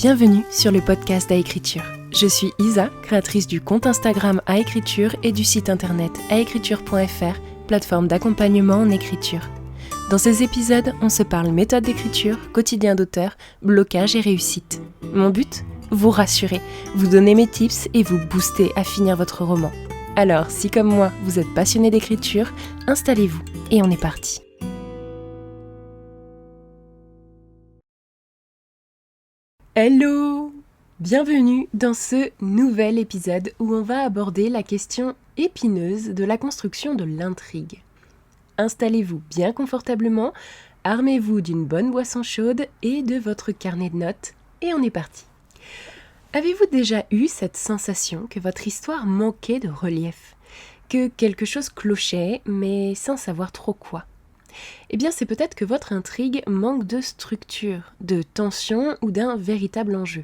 Bienvenue sur le podcast Aécriture. Je suis Isa, créatrice du compte Instagram Aécriture et du site internet aécriture.fr, plateforme d'accompagnement en écriture. Dans ces épisodes, on se parle méthode d'écriture, quotidien d'auteur, blocage et réussite. Mon but ? Vous rassurer, vous donner mes tips et vous booster à finir votre roman. Alors, si comme moi, vous êtes passionné d'écriture, installez-vous et on est parti. Hello! Bienvenue dans ce nouvel épisode où on va aborder la question épineuse de la construction de l'intrigue. Installez-vous bien confortablement, armez-vous d'une bonne boisson chaude et de votre carnet de notes, et on est parti. Avez-vous déjà eu cette sensation que votre histoire manquait de relief, que quelque chose clochait, mais sans savoir trop quoi ? Eh bien, c'est peut-être que votre intrigue manque de structure, de tension ou d'un véritable enjeu.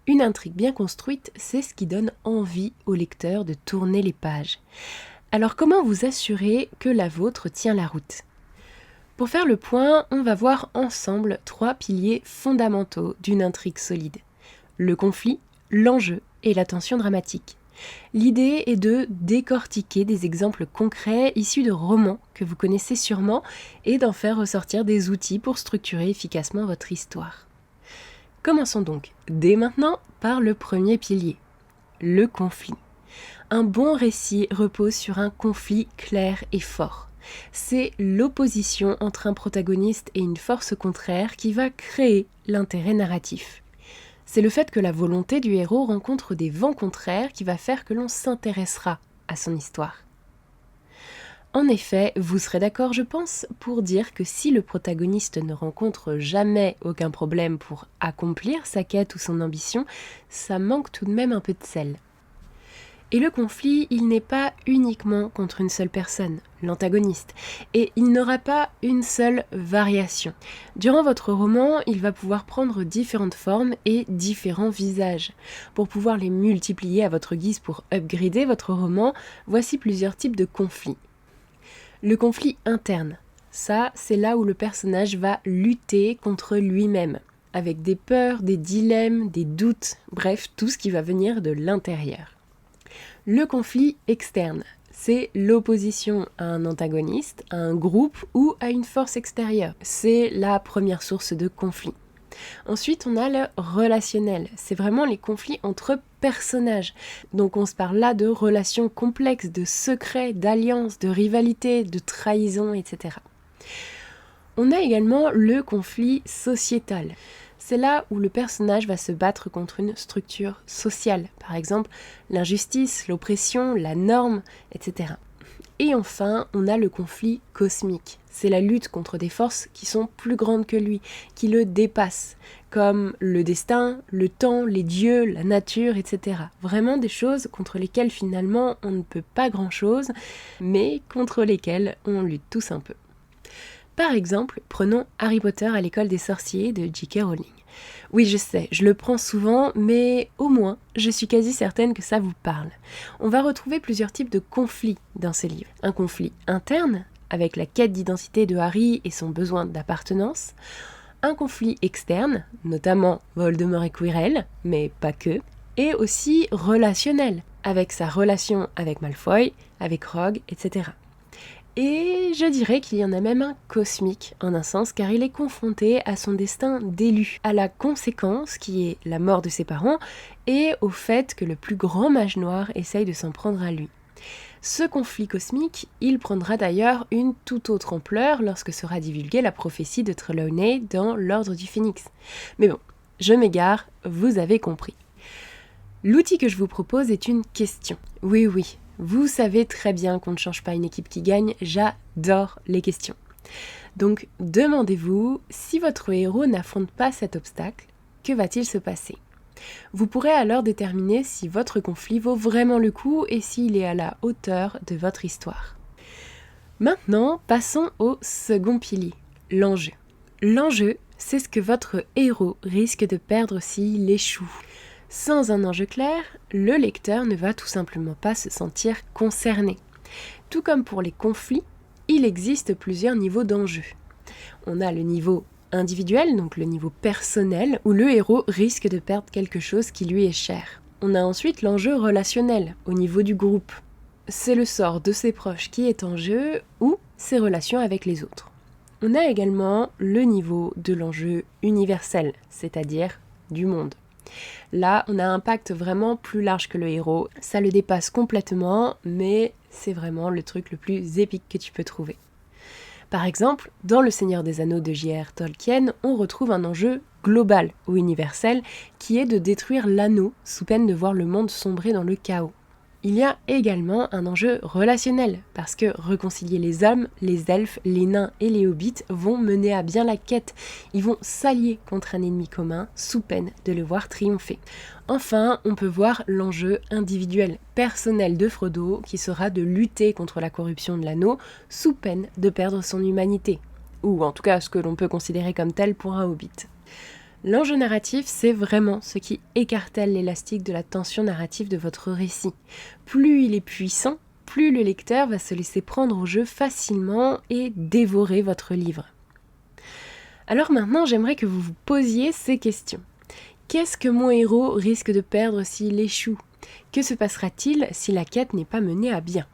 Une intrigue bien construite, c'est ce qui donne envie au lecteur de tourner les pages. Alors, comment vous assurer que la vôtre tient la route ? Pour faire le point, on va voir ensemble 3 piliers fondamentaux d'une intrigue solide. Le conflit, l'enjeu et la tension dramatique. L'idée est de décortiquer des exemples concrets issus de romans que vous connaissez sûrement et d'en faire ressortir des outils pour structurer efficacement votre histoire. Commençons donc dès maintenant par le premier pilier, le conflit. Un bon récit repose sur un conflit clair et fort. C'est l'opposition entre un protagoniste et une force contraire qui va créer l'intérêt narratif. C'est le fait que la volonté du héros rencontre des vents contraires qui va faire que l'on s'intéressera à son histoire. En effet, vous serez d'accord, je pense, pour dire que si le protagoniste ne rencontre jamais aucun problème pour accomplir sa quête ou son ambition, ça manque tout de même un peu de sel. Et le conflit, il n'est pas uniquement contre une seule personne, l'antagoniste, et il n'aura pas une seule variation. Durant votre roman, il va pouvoir prendre différentes formes et différents visages. Pour pouvoir les multiplier à votre guise pour upgrader votre roman, voici plusieurs types de conflits. Le conflit interne, ça c'est là où le personnage va lutter contre lui-même, avec des peurs, des dilemmes, des doutes, bref, tout ce qui va venir de l'intérieur. Le conflit externe, c'est l'opposition à un antagoniste, à un groupe ou à une force extérieure. C'est la première source de conflit. Ensuite, on a le relationnel. C'est vraiment les conflits entre personnages. Donc on se parle là de relations complexes, de secrets, d'alliances, de rivalités, de trahisons, etc. On a également le conflit sociétal. C'est là où le personnage va se battre contre une structure sociale, par exemple l'injustice, l'oppression, la norme, etc. Et enfin, on a le conflit cosmique. C'est la lutte contre des forces qui sont plus grandes que lui, qui le dépassent, comme le destin, le temps, les dieux, la nature, etc. Vraiment des choses contre lesquelles finalement on ne peut pas grand-chose, mais contre lesquelles on lutte tous un peu. Par exemple, prenons Harry Potter à l'école des sorciers de J.K. Rowling. Oui, je sais, je le prends souvent, mais au moins, je suis quasi certaine que ça vous parle. On va retrouver plusieurs types de conflits dans ce livre. Un conflit interne, avec la quête d'identité de Harry et son besoin d'appartenance. Un conflit externe, notamment Voldemort et Quirrell, mais pas que. Et aussi relationnel, avec sa relation avec Malfoy, avec Rogue, etc. Et je dirais qu'il y en a même un cosmique, en un sens, car il est confronté à son destin d'élu, à la conséquence qui est la mort de ses parents, et au fait que le plus grand mage noir essaye de s'en prendre à lui. Ce conflit cosmique, il prendra d'ailleurs une toute autre ampleur lorsque sera divulguée la prophétie de Trelawney dans l'Ordre du Phénix. Mais bon, je m'égare, vous avez compris. L'outil que je vous propose est une question. Oui, vous savez très bien qu'on ne change pas une équipe qui gagne, j'adore les questions. Donc, demandez-vous, si votre héros n'affronte pas cet obstacle, que va-t-il se passer ? Vous pourrez alors déterminer si votre conflit vaut vraiment le coup et s'il est à la hauteur de votre histoire. Maintenant, passons au second pilier, l'enjeu. L'enjeu, c'est ce que votre héros risque de perdre s'il échoue. Sans un enjeu clair, le lecteur ne va tout simplement pas se sentir concerné. Tout comme pour les conflits, il existe plusieurs niveaux d'enjeu. On a le niveau individuel, donc le niveau personnel, où le héros risque de perdre quelque chose qui lui est cher. On a ensuite l'enjeu relationnel, au niveau du groupe. C'est le sort de ses proches qui est en jeu ou ses relations avec les autres. On a également le niveau de l'enjeu universel, c'est-à-dire du monde. Là, on a un pacte vraiment plus large que le héros, ça le dépasse complètement, mais c'est vraiment le truc le plus épique que tu peux trouver. Par exemple, dans Le Seigneur des Anneaux de J.R. Tolkien, on retrouve un enjeu global ou universel qui est de détruire l'anneau sous peine de voir le monde sombrer dans le chaos. Il y a également un enjeu relationnel, parce que réconcilier les hommes, les elfes, les nains et les hobbits vont mener à bien la quête. Ils vont s'allier contre un ennemi commun, sous peine de le voir triompher. Enfin, on peut voir l'enjeu individuel, personnel de Frodo, qui sera de lutter contre la corruption de l'anneau, sous peine de perdre son humanité. Ou en tout cas ce que l'on peut considérer comme tel pour un hobbit. L'enjeu narratif, c'est vraiment ce qui écartèle l'élastique de la tension narrative de votre récit. Plus il est puissant, plus le lecteur va se laisser prendre au jeu facilement et dévorer votre livre. Alors maintenant, j'aimerais que vous vous posiez ces questions. Qu'est-ce que mon héros risque de perdre s'il échoue ? Que se passera-t-il si la quête n'est pas menée à bien ?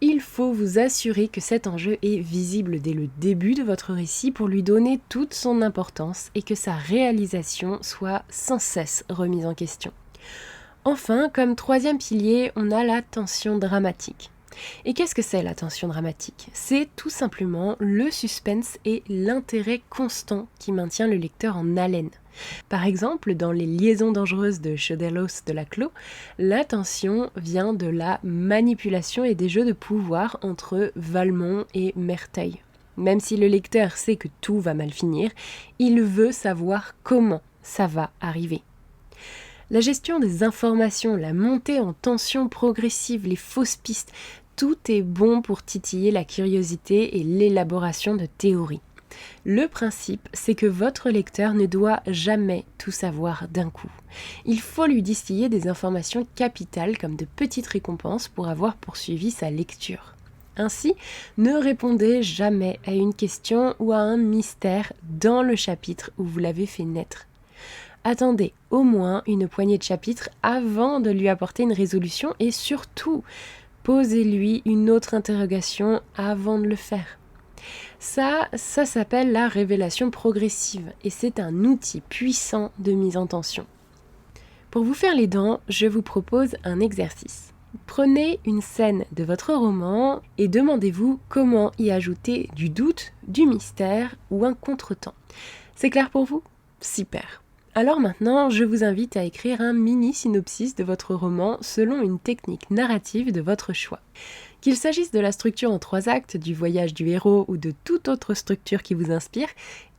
Il faut vous assurer que cet enjeu est visible dès le début de votre récit pour lui donner toute son importance et que sa réalisation soit sans cesse remise en question. Enfin, comme troisième pilier, on a la tension dramatique. Et qu'est-ce que c'est la tension dramatique ? C'est tout simplement le suspense et l'intérêt constant qui maintient le lecteur en haleine. Par exemple, dans Les Liaisons dangereuses de Chodelos de Laclos, la tension vient de la manipulation et des jeux de pouvoir entre Valmont et Merteuil. Même si le lecteur sait que tout va mal finir, il veut savoir comment ça va arriver. La gestion des informations, la montée en tension progressive, les fausses pistes, tout est bon pour titiller la curiosité et l'élaboration de théories. Le principe, c'est que votre lecteur ne doit jamais tout savoir d'un coup. Il faut lui distiller des informations capitales comme de petites récompenses pour avoir poursuivi sa lecture. Ainsi, ne répondez jamais à une question ou à un mystère dans le chapitre où vous l'avez fait naître. Attendez au moins une poignée de chapitres avant de lui apporter une résolution et surtout, posez-lui une autre interrogation avant de le faire. Ça s'appelle la révélation progressive et c'est un outil puissant de mise en tension. Pour vous faire les dents, je vous propose un exercice. Prenez une scène de votre roman et demandez-vous comment y ajouter du doute, du mystère ou un contretemps. C'est clair pour vous ? Super. Alors maintenant, je vous invite à écrire un mini synopsis de votre roman selon une technique narrative de votre choix. Qu'il s'agisse de la structure en 3 actes, du voyage du héros ou de toute autre structure qui vous inspire,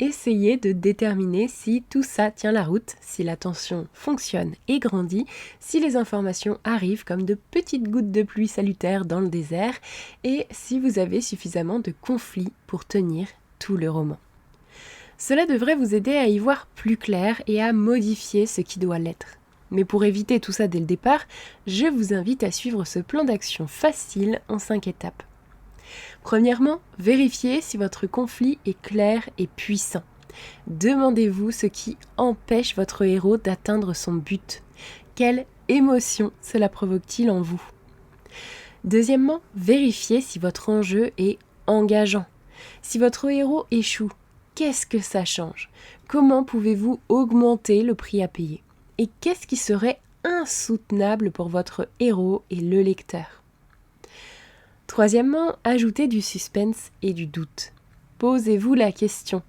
essayez de déterminer si tout ça tient la route, si la tension fonctionne et grandit, si les informations arrivent comme de petites gouttes de pluie salutaires dans le désert et si vous avez suffisamment de conflits pour tenir tout le roman. Cela devrait vous aider à y voir plus clair et à modifier ce qui doit l'être. Mais pour éviter tout ça dès le départ, je vous invite à suivre ce plan d'action facile en 5 étapes. Premièrement, vérifiez si votre conflit est clair et puissant. Demandez-vous ce qui empêche votre héros d'atteindre son but. Quelle émotion cela provoque-t-il en vous ? Deuxièmement, vérifiez si votre enjeu est engageant. Si votre héros échoue, qu'est-ce que ça change ? Comment pouvez-vous augmenter le prix à payer ? Et qu'est-ce qui serait insoutenable pour votre héros et le lecteur ? Troisièmement, ajoutez du suspense et du doute. Posez-vous la question,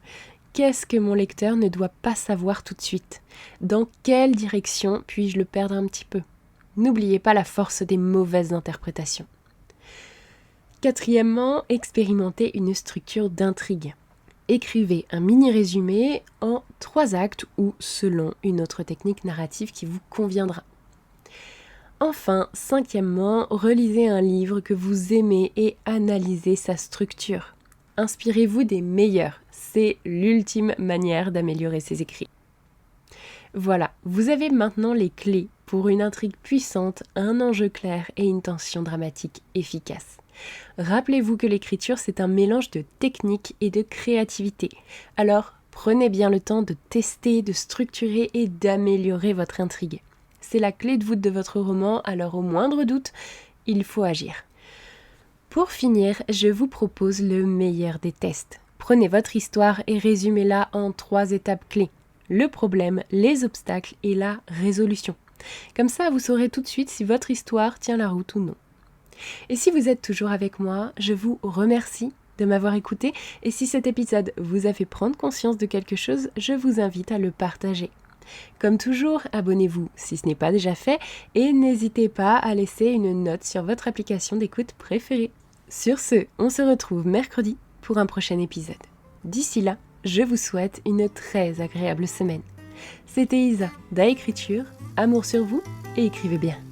qu'est-ce que mon lecteur ne doit pas savoir tout de suite ? Dans quelle direction puis-je le perdre un petit peu ? N'oubliez pas la force des mauvaises interprétations. Quatrièmement, expérimentez une structure d'intrigue. Écrivez un mini-résumé en 3 actes ou selon une autre technique narrative qui vous conviendra. Enfin, 5e, relisez un livre que vous aimez et analysez sa structure. Inspirez-vous des meilleurs, c'est l'ultime manière d'améliorer ses écrits. Voilà, vous avez maintenant les clés pour une intrigue puissante, un enjeu clair et une tension dramatique efficace. Rappelez-vous que l'écriture, c'est un mélange de technique et de créativité. Alors, Prenez bien le temps de tester, de structurer et d'améliorer votre intrigue. C'est la clé de voûte de votre roman, alors au moindre doute, il faut agir. Pour finir, je vous propose le meilleur des tests. Prenez votre histoire et résumez-la en 3 étapes clés. Le problème, les obstacles et la résolution. Comme ça, vous saurez tout de suite si votre histoire tient la route ou non. Et si vous êtes toujours avec moi, je vous remercie de m'avoir écouté et si cet épisode vous a fait prendre conscience de quelque chose, je vous invite à le partager. Comme toujours, abonnez-vous si ce n'est pas déjà fait et n'hésitez pas à laisser une note sur votre application d'écoute préférée. Sur ce, on se retrouve mercredi pour un prochain épisode. D'ici là, je vous souhaite une très agréable semaine. C'était Isa d'Aécriture, amour sur vous et écrivez bien.